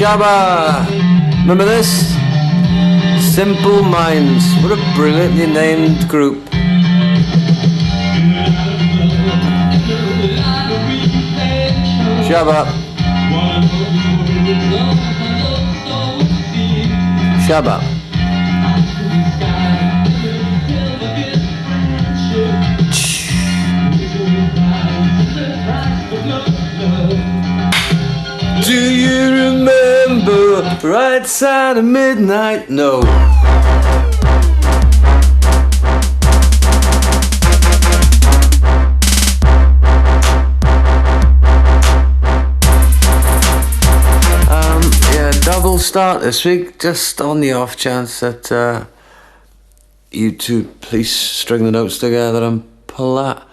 Shabba! Remember this? Simple Minds. What a brilliantly named group. Shabba. Shabba. Do you remember right side of midnight? No. Yeah, double start this week, just on the off chance that you two please string the notes together and pull that.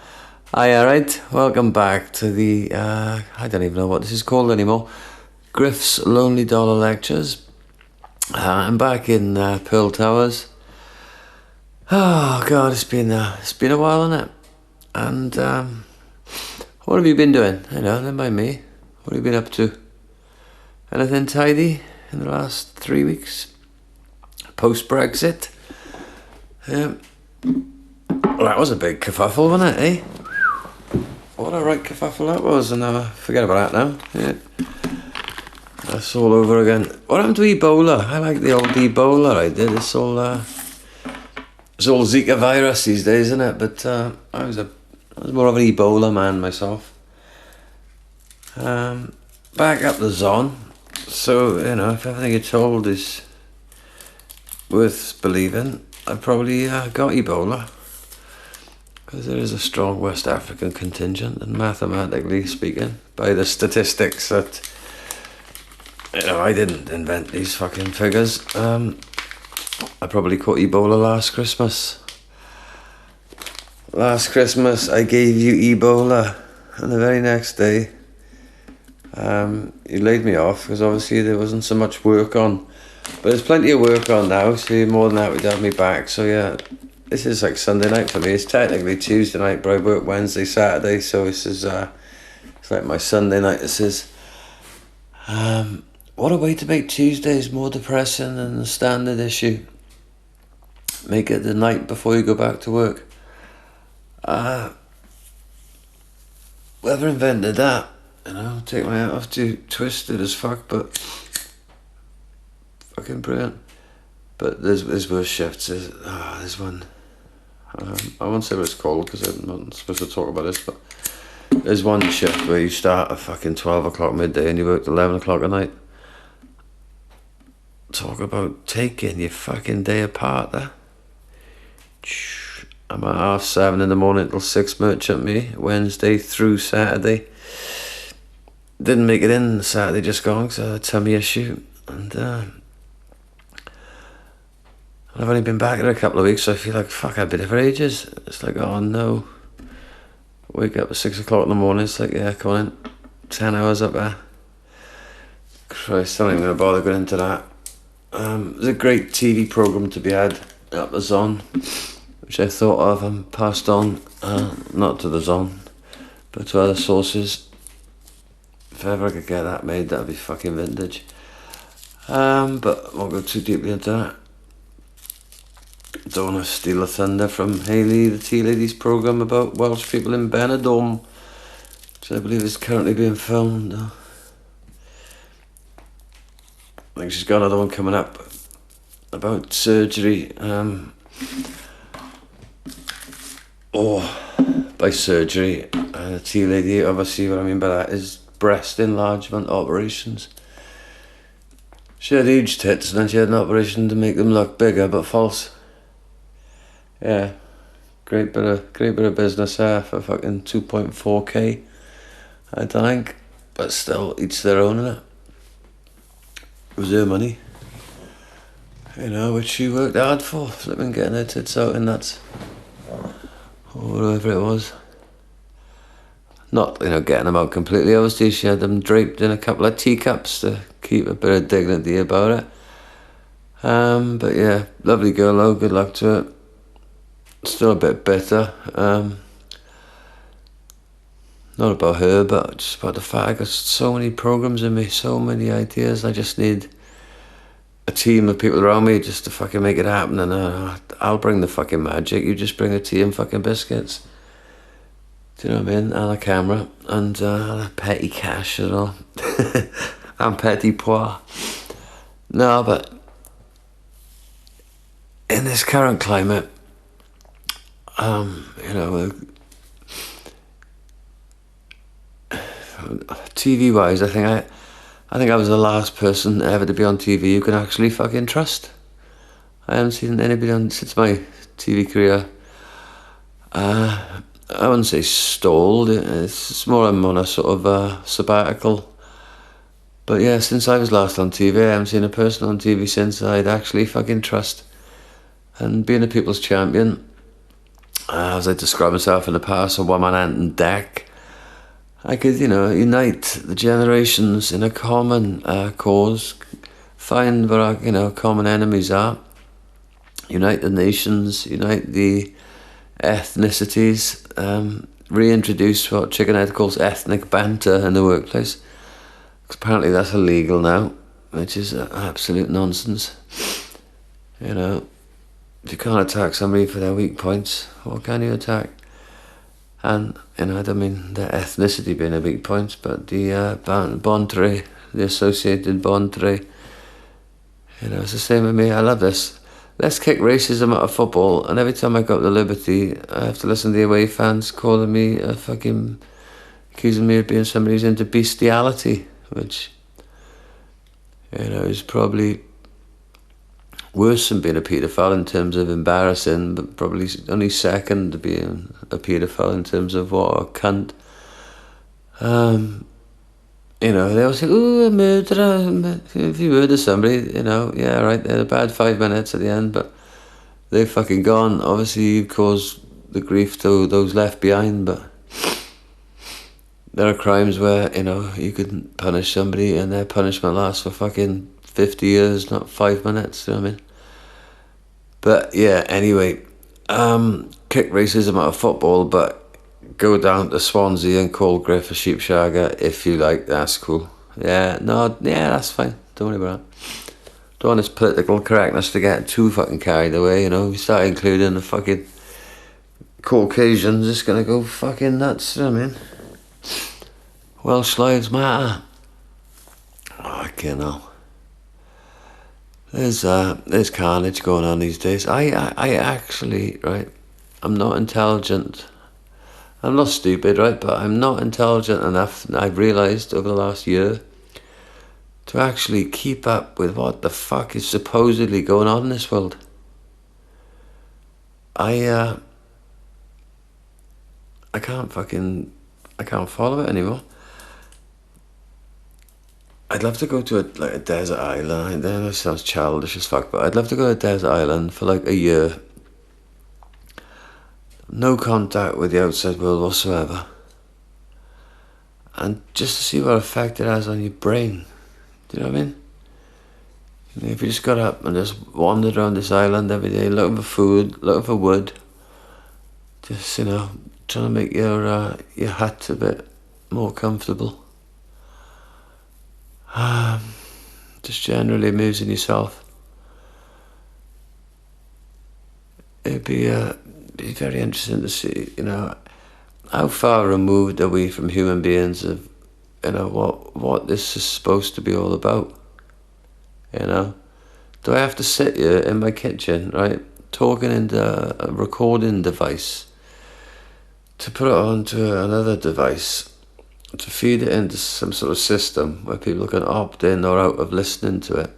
Hiya, right, welcome back to the, I don't even know what this is called anymore, Griffs Lectures. I'm back in Pearl Towers. Oh God, it's been a while, hasn't it? And what have you been doing? I know, never mind me. What have you been up to? Anything tidy in the last 3 weeks? Post-Brexit? Well, that was a big kerfuffle, wasn't it, eh? What a right kerfuffle that was, and forget about that now. Yeah. That's all over again. What happened to Ebola? I like the old Ebola I did. It's all Zika virus these days, isn't it? But I was more of an Ebola man myself. Back up the zone. So, you know, if everything you're told is worth believing, I probably got Ebola. Because there is a strong West African contingent, and mathematically speaking, by the statistics that, you know, I didn't invent these fucking figures. I probably caught Ebola last Christmas. Last Christmas I gave you Ebola, and the very next day you laid me off, because obviously there wasn't so much work on. But there's plenty of work on now, so you're more than happy to have me back. So yeah. This is like Sunday night for me. It's technically Tuesday night, but I work Wednesday, Saturday, so this is it's like my Sunday night. This is what a way to make Tuesdays more depressing than the standard issue. Make it the night before you go back to work. Whoever invented that, you know, take my hat off to, twisted as fuck, but fucking brilliant. But there's worse shifts. There's one. I won't say what it's called because I'm not supposed to talk about this, but there's one shift where you start at fucking 12 o'clock midday and you work till 11 o'clock at night. Talk about taking your fucking day apart there. I'm at 7:30 in the morning till 6 merchant me, Wednesday through Saturday. Didn't make it in Saturday just gone because I had a tummy issue, and I've only been back there a couple of weeks, so I feel like, fuck, I've been there for ages. It's like, oh no. Wake up at 6 o'clock in the morning, it's like, yeah, come on in. 10 hours up there. Christ, I'm not even going to bother going into that. There's a great TV programme to be had up the zone, which I thought of and passed on, not to the zone, but to other sources. If ever I could get that made, that'd be fucking vintage. But I won't go too deeply into that. Don't want to steal the thunder from Hayley, the Tea Ladies programme about Welsh people in Benidorm, which I believe is currently being filmed. I think she's got another one coming up about surgery. By surgery, the Tea Lady, obviously what I mean by that is breast enlargement operations. She had huge tits and then she had an operation to make them look bigger but false. Yeah, great bit of business there for fucking 2.4k, I think, but still, each their own, innit? It was her money, you know, which she worked hard for, flipping getting her tits out, and that's, or whatever it was. Not, you know, getting them out completely, obviously, she had them draped in a couple of teacups to keep a bit of dignity about it. But yeah, lovely girl though, good luck to her. Still a bit bitter. Not about her, but just about the fact I got so many programs in me, so many ideas. I just need a team of people around me just to fucking make it happen. And I'll bring the fucking magic. You just bring a tea and fucking biscuits. Do you know what I mean? And a camera and petty cash and all. And petit pois. No, but in this current climate, you know, TV wise, I think I was the last person ever to be on TV you can actually fucking trust. I haven't seen anybody on since my TV career. I wouldn't say stalled. It's more I'm on a sort of sabbatical. But yeah, since I was last on TV, I haven't seen a person on TV since I'd actually fucking trust. And being a people's champion, as I described myself in the past, a one-man ant and deck, I could, you know, unite the generations in a common cause, find where our, you know, common enemies are, unite the nations, unite the ethnicities, reintroduce what Chickenhead calls ethnic banter in the workplace. Apparently that's illegal now, which is absolute nonsense. You know, if you can't attack somebody for their weak points, what can you attack? And, you know, I don't mean their ethnicity being a weak point, but the bontre, the associated bontre. You know, it's the same with me. I love this. Let's kick racism out of football, and every time I go up to Liberty, I have to listen to the away fans calling me accusing me of being somebody who's into bestiality, which, you know, is probably worse than being a paedophile in terms of embarrassing, but probably only second to being a paedophile in terms of what a cunt. You know, they always say, ooh, a murderer. If you murder somebody, you know, yeah, right, they had a bad 5 minutes at the end, but they've fucking gone. Obviously, you caused the grief to those left behind, but there are crimes where, you know, you could punish somebody and their punishment lasts for fucking 50 years, not 5 minutes, you know what I mean? But yeah, anyway, kick racism out of football, but go down to Swansea and call Griff a sheepshagger if you like, that's cool. Yeah, no, yeah, that's fine, don't worry about it. Don't want this political correctness to get too fucking carried away, you know? If you start including the fucking Caucasians, it's gonna go fucking nuts, you know what I mean? Welsh lives matter. Fucking hell. There's carnage going on these days. I actually, right, I'm not intelligent. I'm not stupid, right, but I'm not intelligent enough, I've realised over the last year, to actually keep up with what the fuck is supposedly going on in this world. I can't follow it anymore. I'd love to go to a desert island. I know it sounds childish as fuck, but I'd love to go to a desert island for like a year. No contact with the outside world whatsoever. And just to see what effect it has on your brain. Do you know what I mean? You know, if you just got up and just wandered around this island every day, looking for food, looking for wood, just, you know, trying to make your hut a bit more comfortable. Just generally amusing yourself. It'd be very interesting to see, you know, how far removed are we from human beings of, you know, what this is supposed to be all about. You know, do I have to sit here in my kitchen, right, talking into a recording device to put it onto another device, to feed it into some sort of system where people can opt in or out of listening to it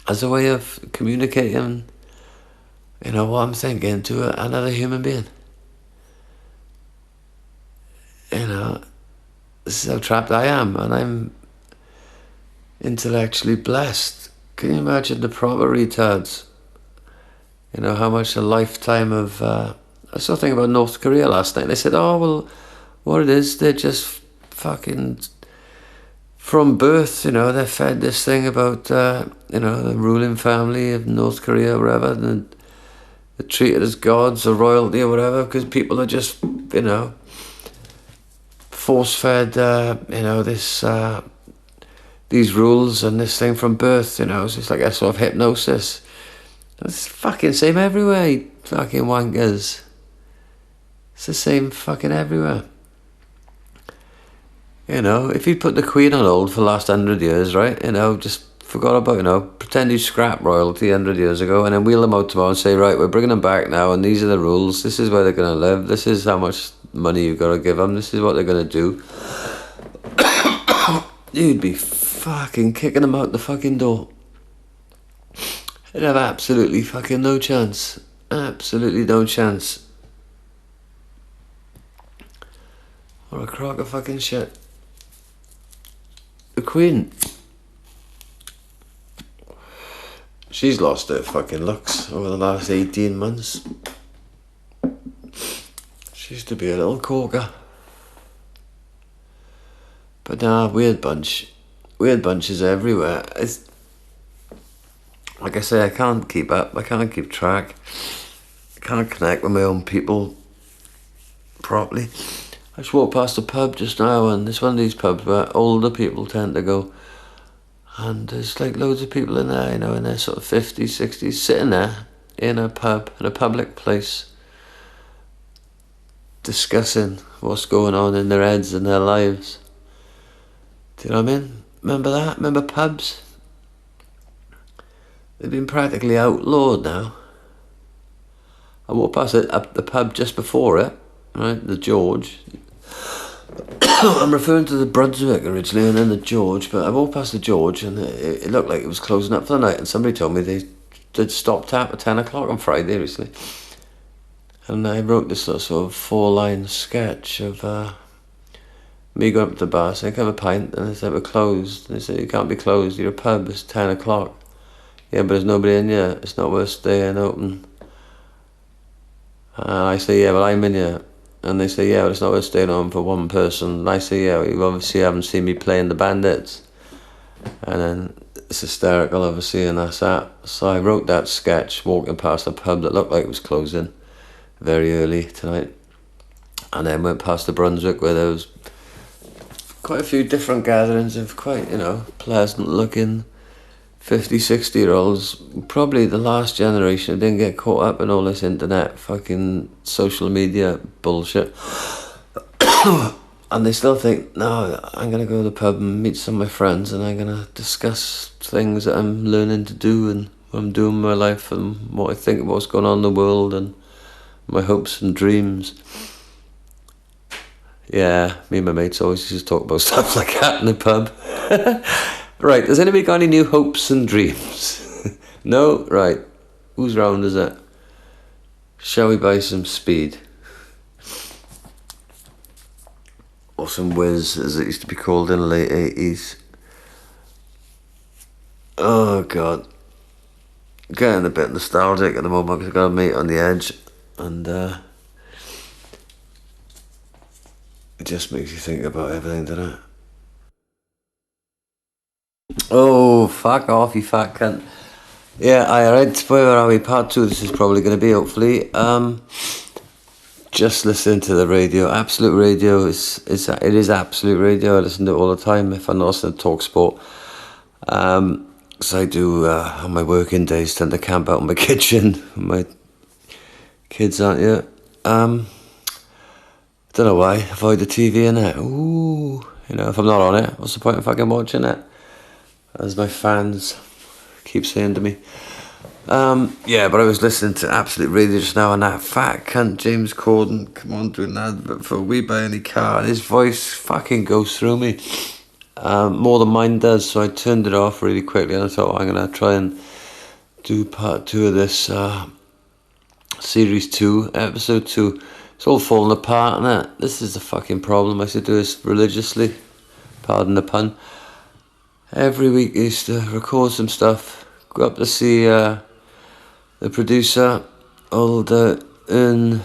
as a way of communicating, you know, what I'm thinking to another human being? You know, this is how trapped I am, and I'm intellectually blessed. Can you imagine the proper retards? You know, how much a lifetime of... I was thinking about North Korea last night. They said, oh, well, what it is, they're just fucking... From birth, you know, they're fed this thing about, you know, the ruling family of North Korea or whatever, and they're treated as gods or royalty or whatever, because people are just, you know, force-fed, these rules and this thing from birth, so it's like a sort of hypnosis. It's fucking same everywhere, you fucking wankers. It's the same fucking everywhere. If you put the Queen on hold for the last 100 years, right, just forgot about, pretend you scrapped royalty 100 years ago and then wheel them out tomorrow and say, right, we're bringing them back now and these are the rules, this is where they're going to live, this is how much money you've got to give them, this is what they're going to do. You'd be fucking kicking them out the fucking door. They'd have absolutely fucking no chance. Absolutely no chance. What a crock of fucking shit. The Queen. She's lost her fucking looks over the last 18 months. She used to be a little corker. But nah, weird bunch. Weird bunches everywhere. It's, like I say, I can't keep up. I can't keep track. I can't connect with my own people properly. I just walked past a pub just now, and it's one of these pubs where older people tend to go. And there's like loads of people in there, in their sort of 50s, 60s, sitting there in a pub, in a public place, discussing what's going on in their heads and their lives. Do you know what I mean? Remember that? Remember pubs? They've been practically outlawed now. I walked past the pub just before it, right? The George. I'm referring to the Brunswick originally and then the George, but I walked past the George and it looked like it was closing up for the night, and somebody told me they'd stopped tap at 10 o'clock on Friday recently. And I wrote this sort of 4-line sketch of me going up to the bar saying, "Can I have a pint?" And they said, "We're closed." And they said, "You can't be closed, you're a pub, it's 10 o'clock. "Yeah, but there's nobody in here, it's not worth staying open." I say, "Yeah, well, I'm in here." And they say, "Yeah, but it's not worth staying on for one person." And I say, "Yeah, well, you obviously haven't seen me playing the Bandits." And then it's hysterical, obviously, and that's that. So I wrote that sketch walking past a pub that looked like it was closing very early tonight. And then went past the Brunswick where there was quite a few different gatherings of quite, pleasant looking 50, 60-year-olds, probably the last generation who didn't get caught up in all this internet fucking social media bullshit. And they still think, no, I'm going to go to the pub and meet some of my friends and I'm going to discuss things that I'm learning to do and what I'm doing in my life and what I think of what's going on in the world and my hopes and dreams. Yeah, me and my mates always used to talk about stuff like that in the pub. Right, has anybody got any new hopes and dreams? No? Right. Whose round is it? Shall we buy some speed? Or some whiz, as it used to be called in the late 80s. Oh, God. Getting a bit nostalgic at the moment because I've got a mate on the edge. And it just makes you think about everything, doesn't it? Oh, fuck off, you fat cunt. Yeah, alright, where are we? Part 2, this is probably going to be, hopefully. Just listen to the radio. Absolute Radio, it is Absolute Radio. I listen to it all the time if I'm not listening to TalkSport. So I do, on my working days, tend to camp out in my kitchen. My kids aren't here. Don't know why. Avoid the TV in it. Ooh, if I'm not on it, what's the point of fucking watching it? As my fans keep saying to me. Yeah, but I was listening to Absolute Radio just now, and that fat cunt James Corden, come on, doing an advert for We Buy Any Car, and his voice fucking goes through me. More than mine does, so I turned it off really quickly, and I thought, I'm going to try and do part 2 of this series 2, episode 2. It's all falling apart, isn't it? This is the fucking problem. I should do this religiously, pardon the pun. Every week I used to record some stuff, go up to see the producer, old Ern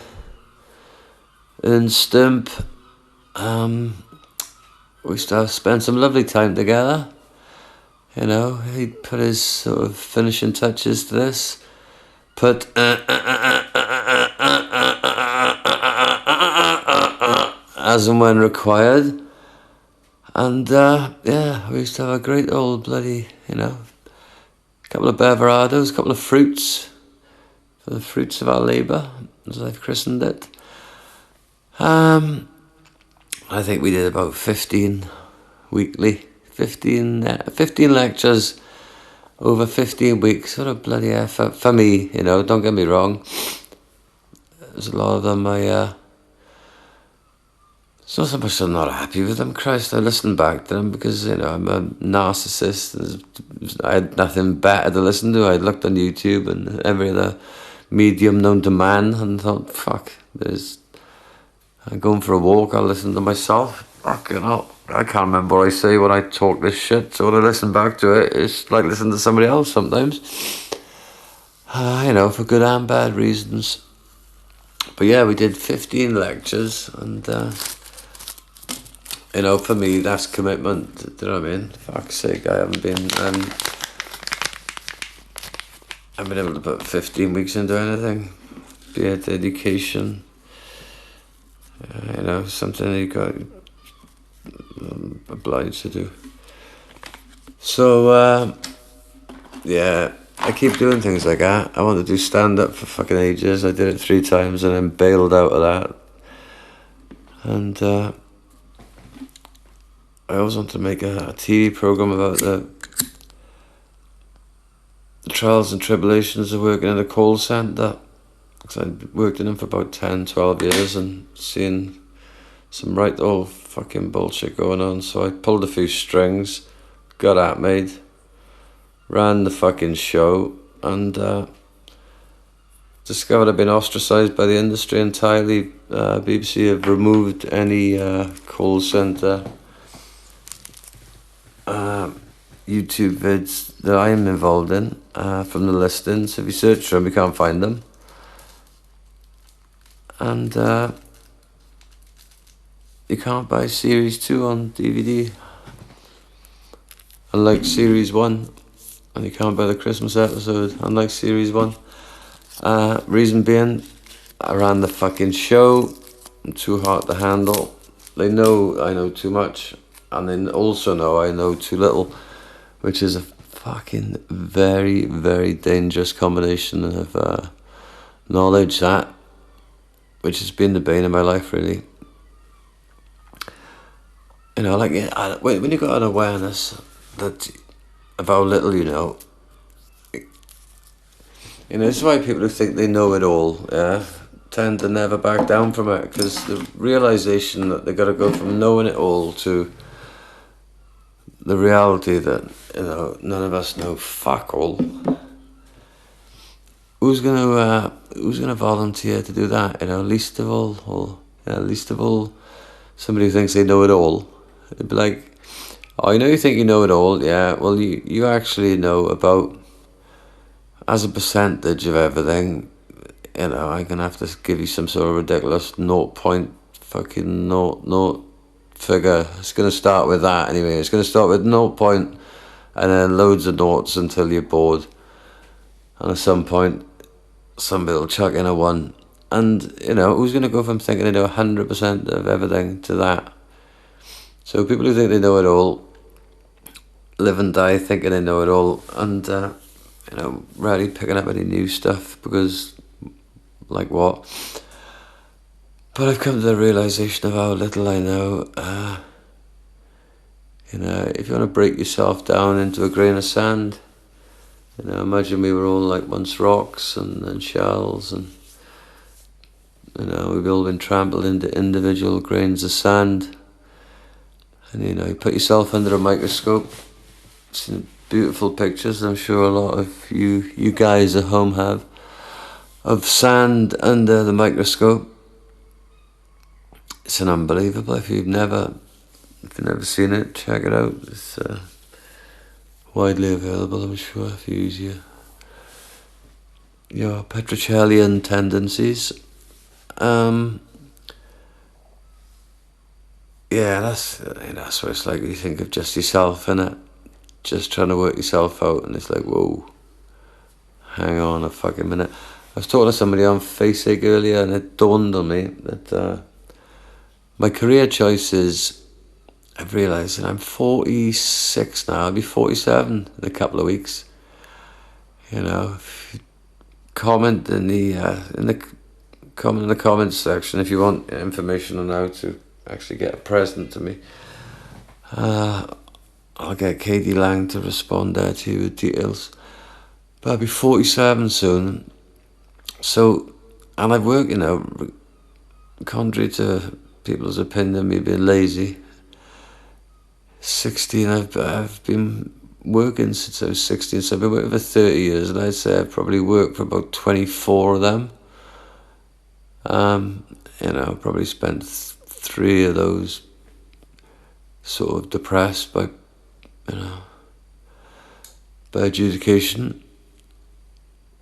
Stump. We used to spend some lovely time together. He'd put his sort of finishing touches to this. as and when required. And yeah, we used to have a great old bloody, couple of beverados, couple of fruits, for the fruits of our labour, as I've christened it. I think we did about 15 weekly, 15 lectures over 15 weeks. What a bloody effort for me, don't get me wrong. There's a lot of them it's not so much I'm not happy with them. Christ, I listen back to them because, I'm a narcissist. I had nothing better to listen to. I looked on YouTube and every other medium known to man and thought, fuck, I'm going for a walk, I'll listen to myself. Fucking hell, I can't remember what I say when I talk this shit, so when I listen back to it, it's like listening to somebody else sometimes. For good and bad reasons. But yeah, we did 15 lectures and... for me, that's commitment. Do you know what I mean? Fuck's sake, I haven't been able to put 15 weeks into anything. Be it education, something you got obliged to do. So, yeah, I keep doing things like that. I want to do stand-up for fucking ages. I did it 3 times and then bailed out of that. And, I always want to make a TV program about the trials and tribulations of working in a call centre. Because I'd worked in them for about 10, 12 years and seen some right old fucking bullshit going on. So I pulled a few strings, got that made, ran the fucking show, and discovered I'd been ostracised by the industry entirely. BBC have removed any call centre YouTube vids that I am involved in from the listings. If you search for them, you can't find them. And you can't buy Series 2 on DVD, unlike Series 1. And you can't buy the Christmas episode, unlike Series 1. Reason being, I ran the fucking show. I'm too hard to handle. They know I know too much. And they also know I know too little, which is a fucking very, very dangerous combination of knowledge, which has been the bane of my life, really. When you got an awareness of how little you know, this is why people who think they know it all, tend to never back down from it, because the realisation that they got to go from knowing it all to the reality that none of us know fuck all. Who's gonna volunteer to do that? Least of all, somebody who thinks they know it all. It'd be like, oh, you think you know it all, yeah. Well, you actually know about, as a percentage of everything. I'm gonna have to give you some sort of ridiculous 0.0 figure. It's going to start with that anyway. It's going to start with 0 point and then loads of noughts until you're bored. And at some point, somebody will chuck in a 1. And, who's going to go from thinking they know 100% of everything to that? So people who think they know it all live and die thinking they know it all, and, rarely picking up any new stuff because, like what? But I've come to the realisation of how little I know. If you want to break yourself down into a grain of sand, imagine we were all like once rocks and shells, and we've all been trampled into individual grains of sand. And you put yourself under a microscope, seen beautiful pictures, I'm sure a lot of you guys at home have, of sand under the microscope. It's an unbelievable. If you've never seen it, check it out. It's widely available, I'm sure, if you use your Petrocellian tendencies. That's what it's like. You think of just yourself, innit? Just trying to work yourself out, and it's like, whoa, hang on a fucking minute. I was talking to somebody on Facebook earlier, and it dawned on me that my career choices, I've realised that I'm 46 now. I'll be 47 in a couple of weeks. You know, if you comment in the comments section if you want information on how to actually get a present to me. I'll get Katie Lang to respond there to you with details. But I'll be 47 soon. So, and I've worked, contrary to people's opinion of me being lazy, 16, I've been working since I was 16, so I've been working for 30 years, and I'd say I've probably worked for about 24 of them. Probably spent 3 of those sort of depressed by adjudication.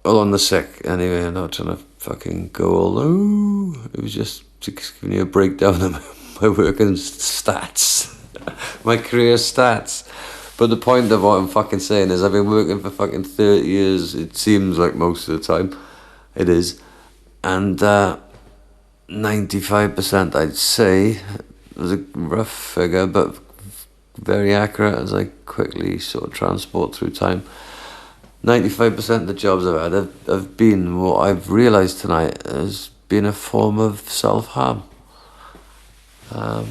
Well, on the sick, anyway. I'm not trying to fucking go all, it was just giving you a breakdown of my working stats, my career stats. But the point of what I'm fucking saying is I've been working for fucking 30 years, it seems like most of the time. It is. And 95%, I'd say, was a rough figure, but very accurate as I quickly sort of transport through time. 95% of the jobs I've had have been what I've realised tonight has been a form of self-harm. I've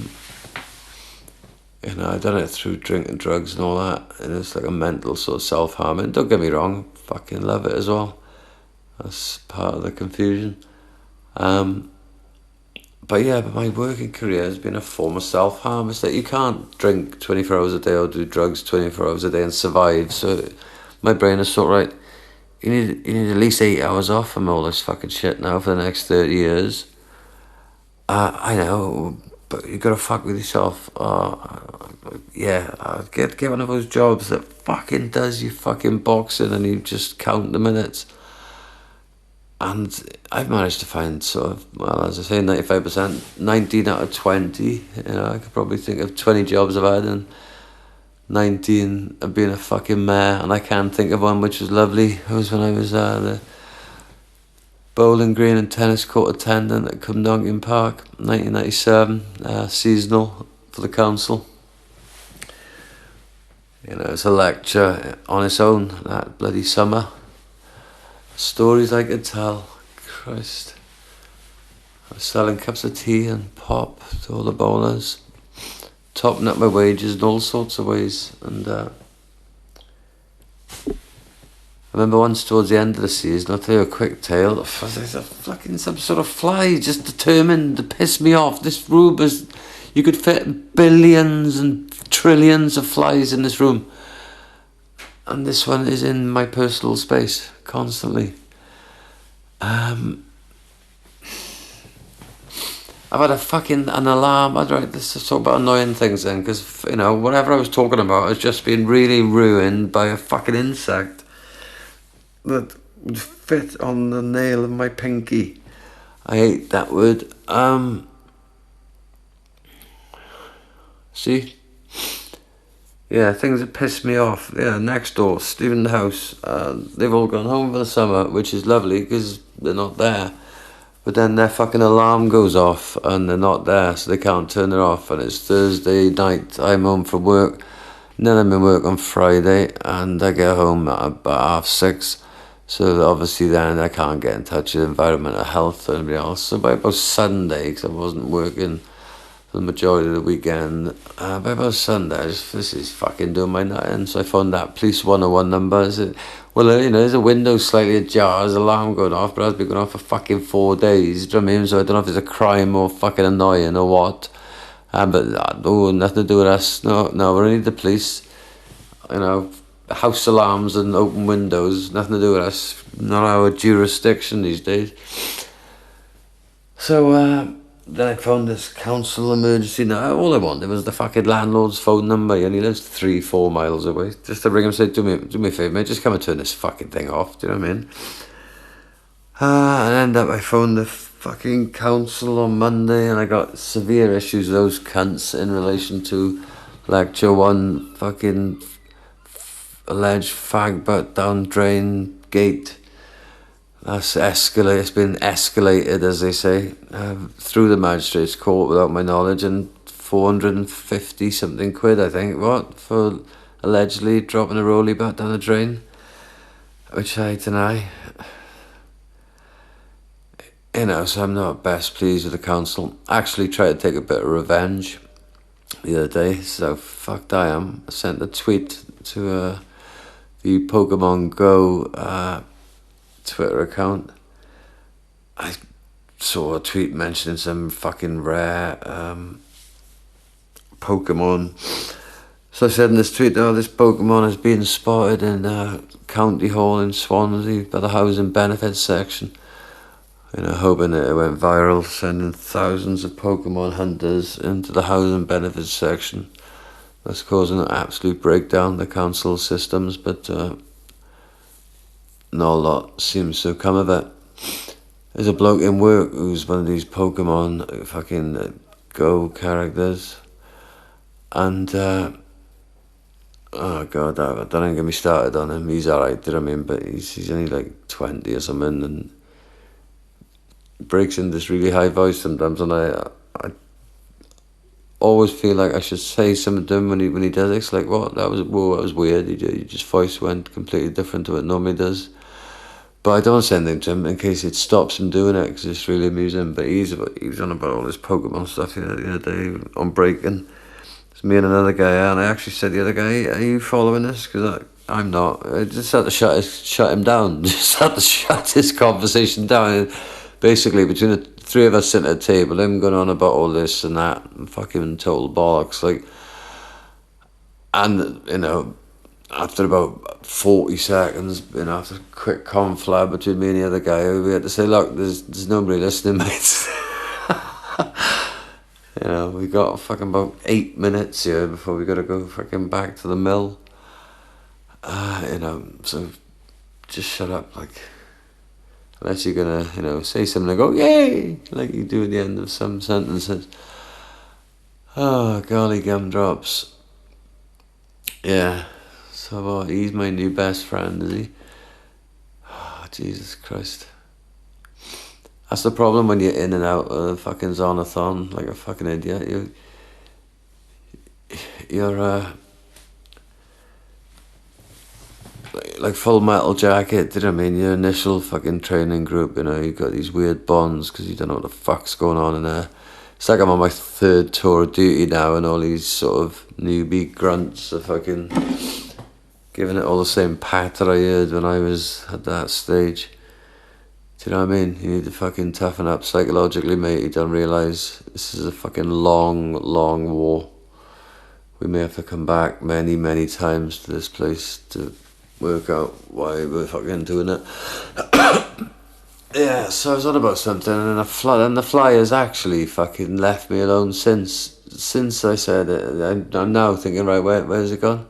done it through drinking drugs and all that, and it's like a mental sort of self-harm. And don't get me wrong, fucking love it as well. That's part of the confusion. But my working career has been a form of self-harm. It's that you can't drink 24 hours a day or do drugs 24 hours a day and survive. So my brain is sort of right, you need at least 8 hours off from all this fucking shit now for the next 30 years. I know, but you gotta fuck with yourself. Get one of those jobs that fucking does you fucking boxing and you just count the minutes. And I've managed to find sort of, well, as I say, 95%, 19 out of 20. I could probably think of 20 jobs I've had, and 19 have been a fucking mare. And I can't think of one which was lovely. It was when I was the bowling green and tennis court attendant at Cumdonkin Park, 1997, seasonal for the council. It's a lecture on its own that bloody summer. Stories I could tell. Christ. I was selling cups of tea and pop to all the bowlers, topping up my wages in all sorts of ways. And I remember once towards the end of the season, I'll tell you a quick tale. There's fucking some sort of fly just determined to piss me off. This room you could fit billions and trillions of flies in this room. And this one is in my personal space constantly. I've had an alarm. Let's just talk about annoying things then, because whatever I was talking about has just been really ruined by a fucking insect that would fit on the nail of my pinky. I hate that word. See? Yeah, things that piss me off. Yeah, next door, Stephen's house. They've all gone home for the summer, which is lovely because they're not there. But then their fucking alarm goes off and they're not there, so they can't turn it off. And it's Thursday night. I'm home from work. And then I'm in work on Friday, and I get home at about 6:30. So obviously then I can't get in touch with environmental health or anybody else. So by about Sunday, because I wasn't working for the majority of the weekend, by about Sunday, this is fucking doing my nutting. So I phoned that police 101 number. I said, well, there's a window slightly ajar, there's an alarm going off, but it has been going off for fucking 4 days. Do you know what I mean? So I don't know if it's a crime or fucking annoying or what. But nothing to do with us. No, we're only the police. House alarms and open windows, nothing to do with us. Not our jurisdiction these days. So then I phoned this council emergency. Now all I wanted was the fucking landlord's phone number, and he lives 3-4 miles away. Just to ring him and say, do me a favour, mate, just come and turn this fucking thing off. Do you know what I mean? And ended up I phoned the fucking council on Monday, and I got severe issues with those cunts in relation to lecture 1 fucking alleged fag butt down drain gate. That's escalated. It's been escalated, as they say, through the magistrates' court without my knowledge, and 450 something quid, I think. What, for allegedly dropping a rolly back down the drain, which I deny. You know, so I'm not best pleased with the council. Actually tried to take a bit of revenge the other day, so fucked I am. I sent a tweet to the Pokemon Go Twitter account. I saw a tweet mentioning some fucking rare Pokemon. So I said in this tweet, oh, this Pokemon has been spotted in County Hall in Swansea by the housing benefits section. You know, hoping that it went viral, sending thousands of Pokemon hunters into the housing benefits section. That's causing an absolute breakdown in the council systems, but not a lot seems to have come of it. There's a bloke in work who's one of these Pokemon fucking Go characters, and oh god, don't even get me started on him. He's alright, do you know what I mean? But he's only like 20 or something, and breaks in this really high voice sometimes, and I always feel like I should say something to him when he does it. It's like, what? That was weird. He just voice went completely different to what it normally does. But I don't say anything to him in case it stops him doing it, because it's really amusing. But he's on about all this Pokemon stuff the other day on breaking. It's me and another guy, and I actually said to the other guy, are you following this? Because I'm not. I just had to shut him down. Just had to shut his conversation down. And basically, between the three of us sitting at a table, him going on about all this and that, and fucking total bollocks. Like, and, you know, after about 40 seconds, you know, after a quick conflab between me and the other guy, we had to say, look, there's nobody listening, mate. You know, we got fucking about 8 minutes here before we got to go fucking back to the mill. You know, so just shut up, like, unless you're gonna, you know, say something and go, yay, like you do at the end of some sentences. Oh, golly gumdrops. Yeah. So he's my new best friend, is he? Oh, Jesus Christ. That's the problem when you're in and out of the fucking Zonathon like a fucking idiot. You're like Full Metal Jacket, do you know what I mean? Your initial fucking training group, you know, you got these weird bonds because you don't know what the fuck's going on in there. It's like I'm on my 3rd tour of duty now, and all these sort of newbie grunts are fucking giving it all the same pat that I heard when I was at that stage. Do you know what I mean? You need to fucking toughen up psychologically, mate. You don't realise this is a fucking long, long war. We may have to come back many, many times to this place to work out why we're fucking doing it. Yeah, so I was on about something, and the Flyers actually fucking left me alone since I said it. I'm now thinking, right, where's it gone?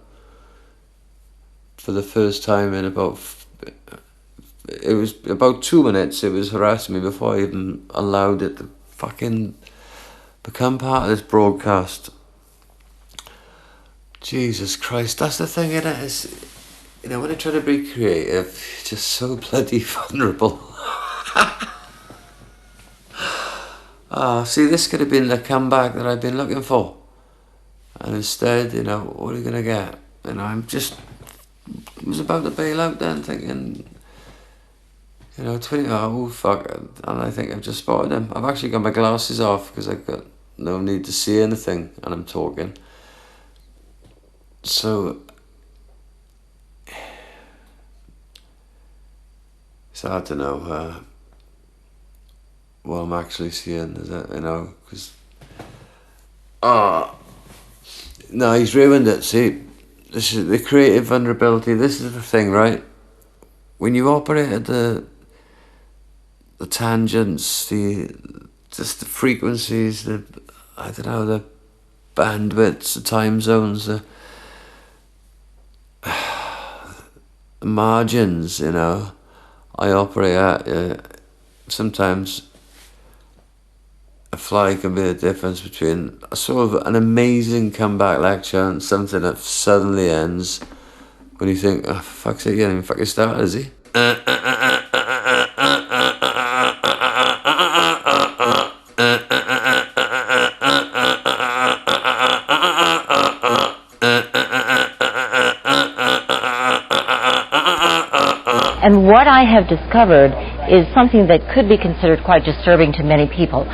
For the first time in about, it was about 2 minutes, it was harassing me before I even allowed it to fucking become part of this broadcast. Jesus Christ, that's the thing, innit? Is, you know, when I try to be creative, you're just so bloody vulnerable. See, this could have been the comeback that I've been looking for, and instead, you know, what are you gonna get? You know, I was about to bail out then, thinking, you know, oh fuck, and I think I've just spotted him. I've actually got my glasses off because I've got no need to see anything, and I'm talking. So it's hard to know what I'm actually seeing, is it, you know, because no, he's ruined it. See, this is the creative vulnerability. This is the thing, right? When you operate at the tangents, just the frequencies, the bandwidths, the time zones, the margins, you know, I operate at, sometimes a fly can be the difference between a sort of an amazing comeback lecture and something that suddenly ends when you think, oh, for fuck's sake, he hasn't even fucking started, is he? And what I have discovered is something that could be considered quite disturbing to many people.